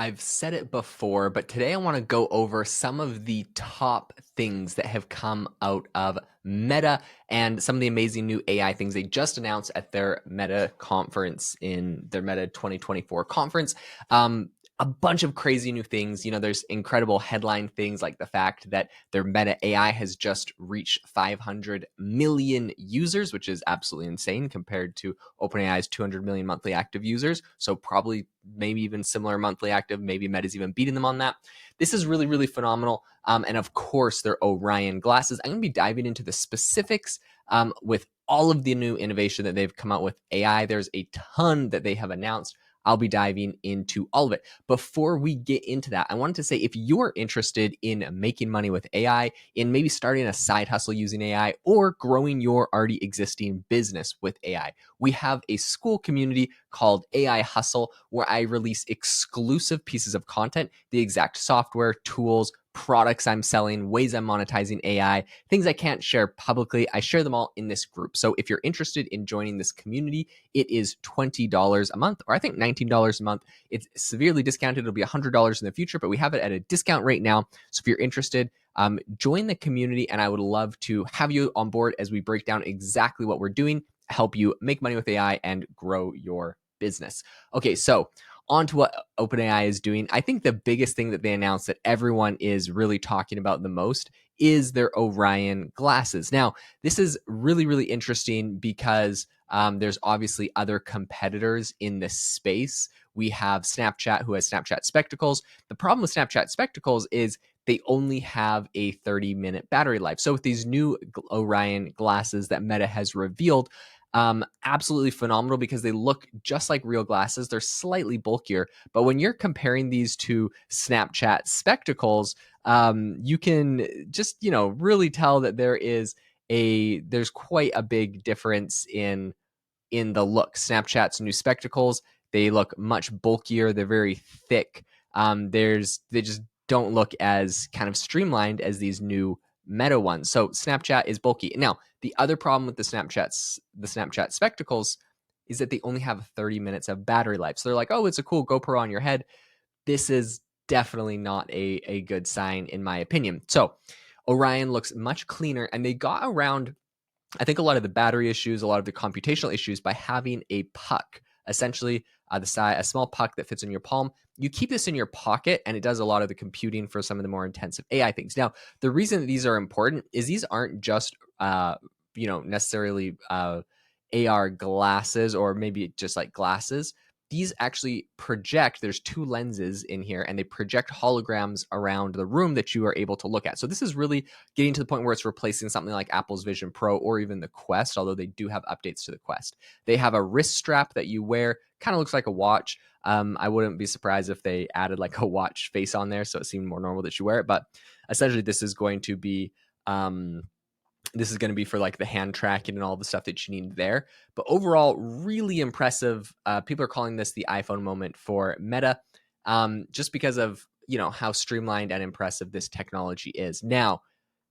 I've said it before, but today I want to go over some of the top things that have come out of Meta and some of the amazing new AI things they just announced at their Meta conference in their Meta 2024 conference. A bunch of crazy new things. There's incredible headline things like the fact that their Meta AI has just reached 500 million users, which is absolutely insane compared to OpenAI's 200 million monthly active users. So probably maybe even similar monthly active, maybe Meta's even beating them on that. This is really, really phenomenal. And of course, their Orion glasses. I'm going to be diving into the specifics with all of the new innovation that they've come out with AI. There's a ton that they have announced. I'll be diving into all of it. Before we get into that, I wanted to say if you're interested in making money with AI, in maybe starting a side hustle using AI, or growing your already existing business with AI, we have a school community called AI Hustle where I release exclusive pieces of content, the exact software, tools, products I'm selling, ways I'm monetizing AI, things I can't share publicly. I share them all in this group. So if you're interested in joining this community, it is $20 a month, or I think $19 a month. It's severely discounted. It'll be $100 in the future, but we have it at a discount right now. So if you're interested, join the community, and I would love to have you on board as we break down exactly what we're doing, help you make money with AI and grow your business. Okay, so on to what OpenAI is doing. I think the biggest thing that they announced that everyone is really talking about the most is their Orion glasses. Now, this is really, really interesting because there's obviously other competitors in this space. We have Snapchat, who has Snapchat Spectacles. The problem with Snapchat Spectacles is they only have a 30-minute battery life. So with these new Orion glasses that Meta has revealed, absolutely phenomenal because they look just like real glasses. They're slightly bulkier, but when you're comparing these to Snapchat Spectacles, you can just really tell that there's quite a big difference in the look. Snapchat's new spectacles, they look much bulkier. They're very thick. They just don't look as kind of streamlined as these new Meta ones. So Snapchat is bulky. Now, the other problem with the Snapchat spectacles is that they only have 30 minutes of battery life. So they're like, oh, it's a cool GoPro on your head. This is definitely not a good sign, in my opinion. So Orion looks much cleaner, and they got around, I think, a lot of the battery issues, a lot of the computational issues by having a puck, essentially a small puck that fits in your palm. You keep this in your pocket, and it does a lot of the computing for some of the more intensive AI things. Now, the reason that these are important is these aren't just necessarily AR glasses or maybe just like glasses. These actually project, there's two lenses in here, and they project holograms around the room that you are able to look at. So this is really getting to the point where it's replacing something like Apple's Vision Pro or even the Quest, although they do have updates to the Quest. They have a wrist strap that you wear, kind of looks like a watch. I wouldn't be surprised if they added like a watch face on there so it seemed more normal that you wear it. But essentially, this is going to be for like the hand tracking and all the stuff that you need there. But overall, really impressive. People are calling this the iPhone moment for Meta, just because of how streamlined and impressive this technology is. Now,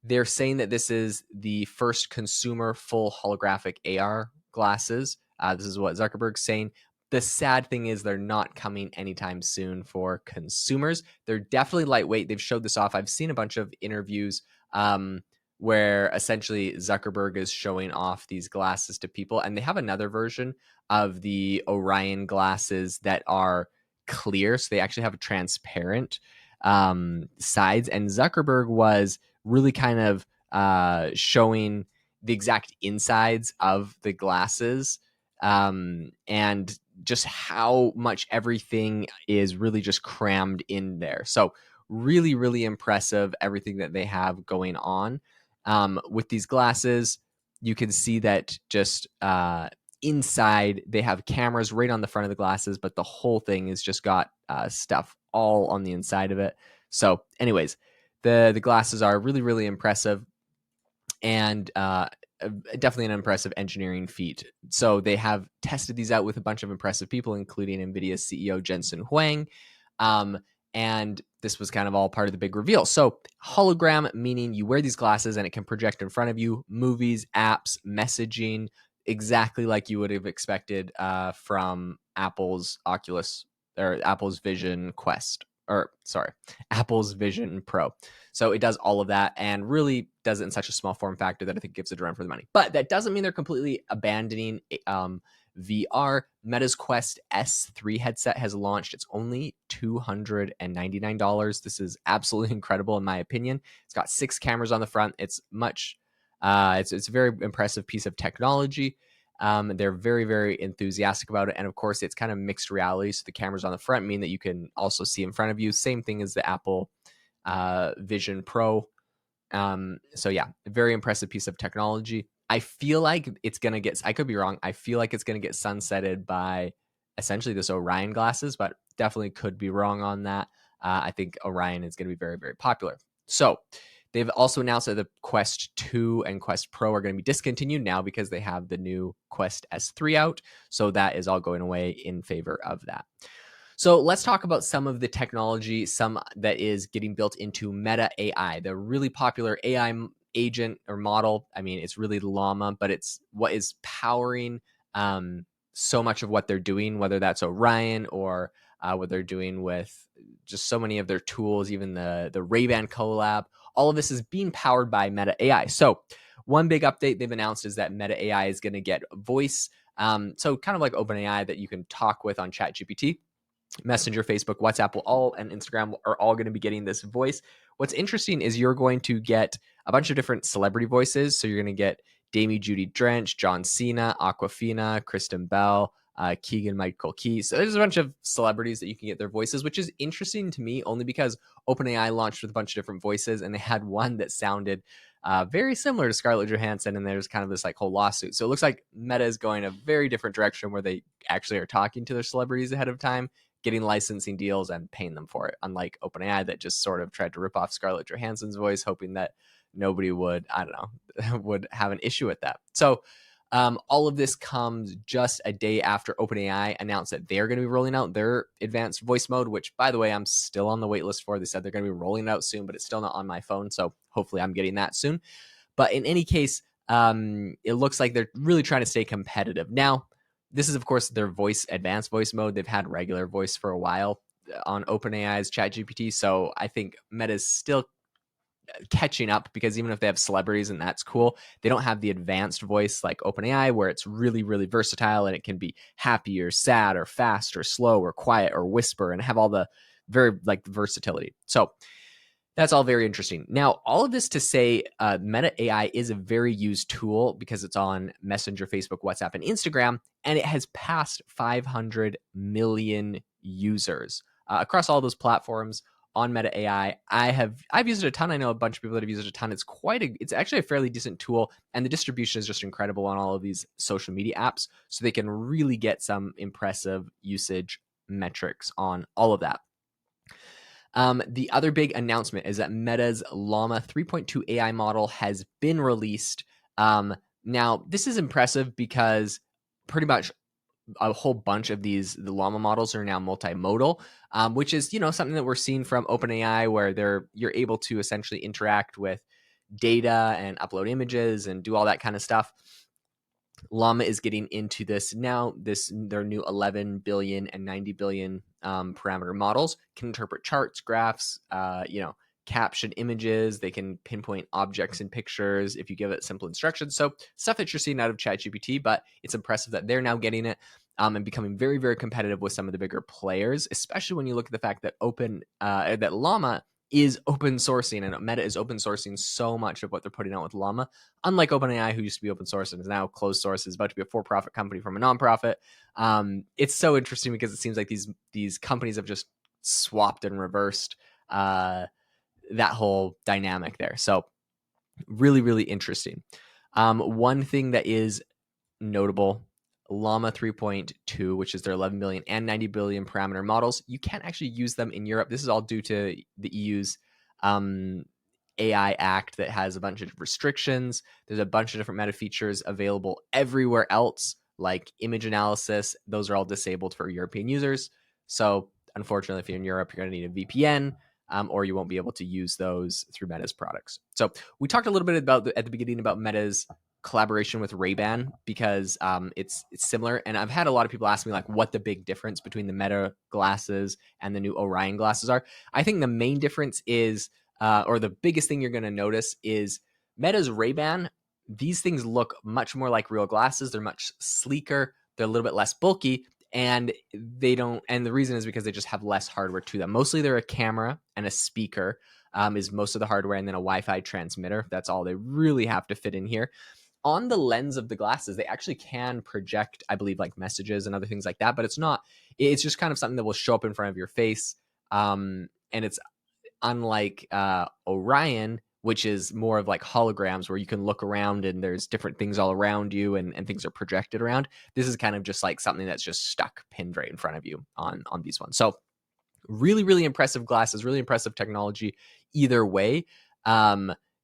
they're saying that this is the first consumer full holographic AR glasses. This is what Zuckerberg's saying. The sad thing is they're not coming anytime soon for consumers. They're definitely lightweight. They've showed this off. I've seen a bunch of interviews where essentially Zuckerberg is showing off these glasses to people, and they have another version of the Orion glasses that are clear, so they actually have a transparent sides, and Zuckerberg was really kind of showing the exact insides of the glasses, and just how much everything is really just crammed in there. So really, really impressive, everything that they have going on. With these glasses, you can see that just inside they have cameras right on the front of the glasses, but the whole thing has just got stuff all on the inside of it. So anyways, the glasses are really, really impressive, and definitely an impressive engineering feat. So they have tested these out with a bunch of impressive people, including NVIDIA's CEO Jensen Huang. And this was kind of all part of the big reveal. So hologram, meaning you wear these glasses and it can project in front of you movies, apps, messaging, exactly like you would have expected from Apple's Oculus or Apple's Vision Quest, or sorry, Apple's Vision Pro. So it does all of that and really does it in such a small form factor that I think gives it a run for the money. But that doesn't mean they're completely abandoning VR. Meta's Quest S3 headset has launched. It's only $299. This is absolutely incredible in my opinion. It's got 6 cameras on the front. It's much, it's a very impressive piece of technology. They're very, very enthusiastic about it. And of course, it's kind of mixed reality. So the cameras on the front mean that you can also see in front of you. Same thing as the Apple Vision Pro. So yeah, very impressive piece of technology. I feel like it's going to get, I could be wrong. I feel like it's going to get sunsetted by essentially this Orion glasses, but definitely could be wrong on that. I think Orion is going to be very, very popular. So they've also announced that the Quest 2 and Quest Pro are going to be discontinued now because they have the new Quest S3 out. So that is all going away in favor of that. So let's talk about some of the technology, some that is getting built into Meta AI, the really popular AI agent or model. I mean, it's really Llama, but it's what is powering so much of what they're doing, whether that's Orion or what they're doing with just so many of their tools, even the Ray-Ban collab. All of this is being powered by Meta AI. So one big update they've announced is that Meta AI is going to get voice. So kind of like OpenAI that you can talk with on ChatGPT. Messenger, Facebook, WhatsApp and Instagram are all going to be getting this voice. What's interesting is you're going to get a bunch of different celebrity voices. So you're going to get Jamie Judi Dench, John Cena, Aquafina, Kristen Bell, Keegan Michael Key. So there's a bunch of celebrities that you can get their voices, which is interesting to me only because OpenAI launched with a bunch of different voices and they had one that sounded very similar to Scarlett Johansson, and there's kind of this like whole lawsuit. So it looks like Meta is going a very different direction where they actually are talking to their celebrities ahead of time, getting licensing deals and paying them for it, unlike OpenAI that just sort of tried to rip off Scarlett Johansson's voice, hoping that nobody would, I don't know, would have an issue with that. So all of this comes just a day after OpenAI announced that they're going to be rolling out their advanced voice mode, which, by the way, I'm still on the wait list for. They said they're going to be rolling it out soon, but it's still not on my phone, so hopefully I'm getting that soon. But in any case, it looks like they're really trying to stay competitive. Now, this is, of course, their advanced voice mode. They've had regular voice for a while on OpenAI's ChatGPT, so I think Meta's still catching up because even if they have celebrities and that's cool, they don't have the advanced voice like OpenAI where it's really, really versatile and it can be happy or sad or fast or slow or quiet or whisper and have all the very like versatility. So that's all very interesting. Now, all of this to say, Meta AI is a very used tool because it's on Messenger, Facebook, WhatsApp, and Instagram, and it has passed 500 million users across all those platforms on Meta AI. I've used it a ton. I know a bunch of people that have used it a ton. It's actually a fairly decent tool, and the distribution is just incredible on all of these social media apps, so they can really get some impressive usage metrics on all of that. The other big announcement is that Meta's Llama 3.2 AI model has been released. Now, this is impressive because pretty much a whole bunch of the Llama models are now multimodal, which is, something that we're seeing from OpenAI where you're able to essentially interact with data and upload images and do all that kind of stuff. Llama is getting into this now. Their new 11 billion and 90 billion parameter models can interpret charts, graphs, caption images. They can pinpoint objects in pictures if you give it simple instructions. So stuff that you're seeing out of ChatGPT, but it's impressive that they're now getting it and becoming very, very competitive with some of the bigger players, especially when you look at the fact that that Llama is open sourcing and Meta is open sourcing so much of what they're putting out with Llama. Unlike OpenAI, who used to be open source and is now closed source, is about to be a for-profit company from a nonprofit. It's so interesting because it seems like these companies have just swapped and reversed that whole dynamic there. So really, really interesting. One thing that is notable, Llama 3.2, which is their 11 billion and 90 billion parameter models, you can't actually use them in Europe. This is all due to the EU's AI Act that has a bunch of restrictions. There's a bunch of different meta features available everywhere else, like image analysis. Those are all disabled for European users. So unfortunately, if you're in Europe, you're going to need a VPN, or you won't be able to use those through Meta's products. So we talked a little bit at the beginning about Meta's collaboration with Ray-Ban because it's similar. And I've had a lot of people ask me like what the big difference between the Meta glasses and the new Orion glasses are. I think the main difference is, or the biggest thing you're going to notice is Meta's Ray-Ban. These things look much more like real glasses. They're much sleeker. They're a little bit less bulky, and they don't. And the reason is because they just have less hardware to them. Mostly, they're a camera and a speaker. Is most of the hardware, and then a Wi-Fi transmitter. That's all they really have to fit in here. On the lens of the glasses, they actually can project, I believe, like messages and other things like that, but it's just kind of something that will show up in front of your face. And it's unlike Orion, which is more of like holograms where you can look around and there's different things all around you and things are projected around. This is kind of just like something that's just stuck pinned right in front of you on these ones. So really, really impressive glasses, really impressive technology either way.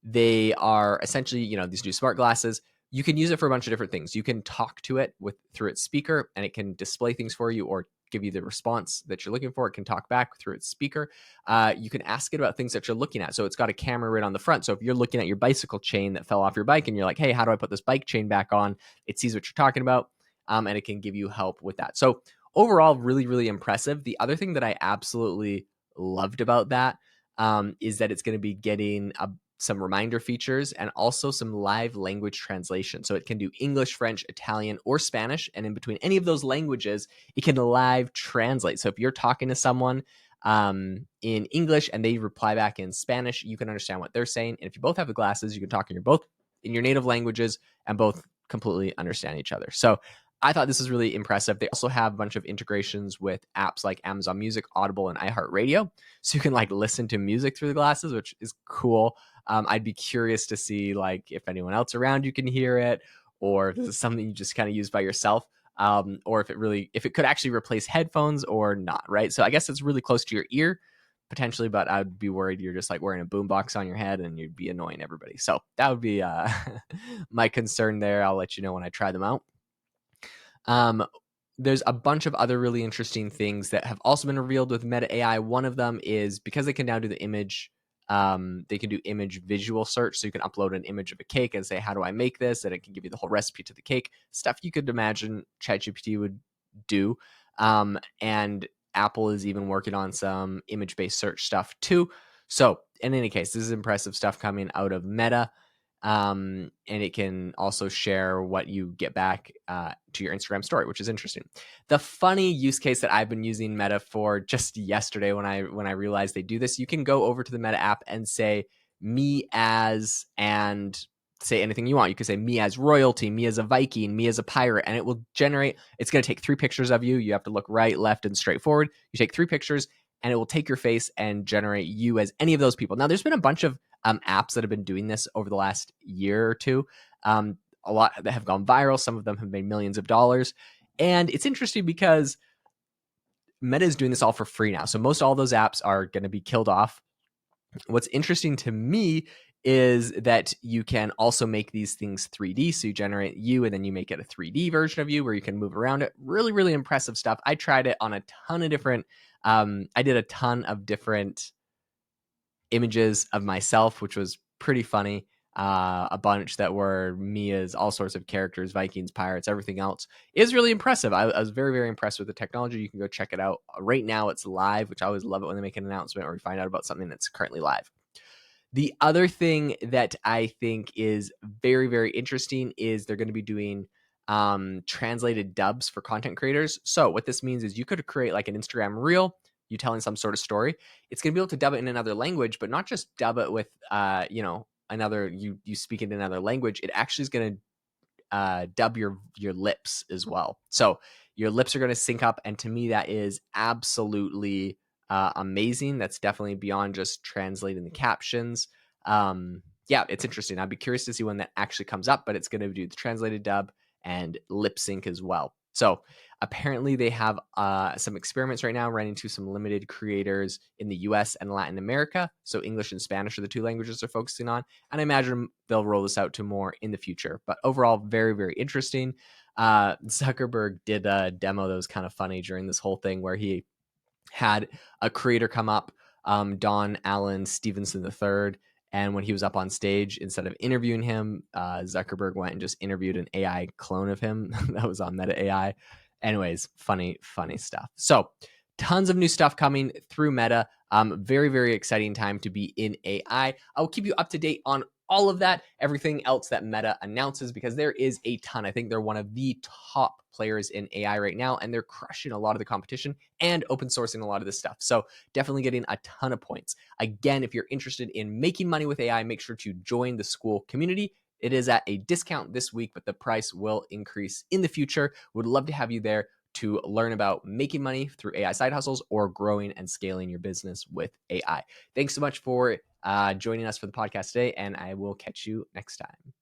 They are essentially, these new smart glasses. You can use it for a bunch of different things. You can talk to it through its speaker, and it can display things for you or give you the response that you're looking for. It can talk back through its speaker. You can ask it about things that you're looking at. So it's got a camera right on the front. So if you're looking at your bicycle chain that fell off your bike and you're like, hey, how do I put this bike chain back on? It sees what you're talking about, and it can give you help with that. So overall, really, really impressive. The other thing that I absolutely loved about that is that it's going to be getting some reminder features and also some live language translation. So it can do English, French, Italian, or Spanish. And in between any of those languages, it can live translate. So if you're talking to someone in English and they reply back in Spanish, you can understand what they're saying. And if you both have the glasses, you can talk in your native languages and both completely understand each other. So I thought this was really impressive. They also have a bunch of integrations with apps like Amazon Music, Audible, and iHeartRadio. So you can like listen to music through the glasses, which is cool. I'd be curious to see like if anyone else around you can hear it, or if this is something you just kind of use by yourself, or if it could actually replace headphones or not, right? So I guess it's really close to your ear potentially, but I'd be worried you're just like wearing a boombox on your head and you'd be annoying everybody. So that would be my concern there. I'll let you know when I try them out. There's a bunch of other really interesting things that have also been revealed with Meta AI. One of them is because they can now do the image, they can do image visual search. So you can upload an image of a cake and say, how do I make this? And it can give you the whole recipe to the cake, stuff you could imagine ChatGPT would do. And Apple is even working on some image-based search stuff too. So in any case, this is impressive stuff coming out of Meta. And it can also share what you get back to your Instagram story, which is interesting. The funny use case that I've been using Meta for just yesterday when I realized they do this, you can go over to the Meta app and say me as, and say anything you want. You could say me as royalty, me as a Viking, me as a pirate, and it will generate, it's going to take 3 pictures of you. You have to look right, left, and straight forward. You take 3 pictures and it will take your face and generate you as any of those people. Now, there's been a bunch of apps that have been doing this over the last year or two. A lot that have gone viral. Some of them have made millions of dollars. And it's interesting because Meta is doing this all for free now. So most all those apps are going to be killed off. What's interesting to me is that you can also make these things 3D. So you generate you and then you make it a 3D version of you where you can move around it. Really, really impressive stuff. I tried it on a ton of different, I did a ton of different images of myself, which was pretty funny. A bunch that were me as all sorts of characters, Vikings, pirates, everything else. Is really impressive. I was very, very impressed with the technology. You can go check it out. Right now it's live, which I always love it when they make an announcement or we find out about something that's currently live. The other thing that I think is very, very interesting is they're going to be doing translated dubs for content creators. So what this means is you could create like an Instagram reel, you telling some sort of story. It's going to be able to dub it in another language, but not just dub it with, another, you speak in another language. It actually is going to dub your lips as well. So your lips are going to sync up. And to me, that is absolutely amazing. That's definitely beyond just translating the captions. Yeah, it's interesting. I'd be curious to see when that actually comes up, but it's going to do the translated dub and lip sync as well. So apparently they have some experiments right now running to some limited creators in the US and Latin America. So English and Spanish are the 2 languages they're focusing on. And I imagine they'll roll this out to more in the future. But overall, very, very interesting. Zuckerberg did a demo that was kind of funny during this whole thing where he had a creator come up, Don Allen Stevenson III, And when he was up on stage, instead of interviewing him, Zuckerberg went and just interviewed an AI clone of him that was on Meta AI. Anyways, funny stuff. So tons of new stuff coming through Meta. Very, very exciting time to be in AI. I'll keep you up to date on all of that, everything else that Meta announces, because there is a ton. I think they're one of the top players in AI right now, and they're crushing a lot of the competition and open sourcing a lot of this stuff. So definitely getting a ton of points. Again, if you're interested in making money with AI, make sure to join the school community. It is at a discount this week, but the price will increase in the future. Would love to have you there to learn about making money through AI side hustles or growing and scaling your business with AI. Thanks so much for joining us for the podcast today, and I will catch you next time.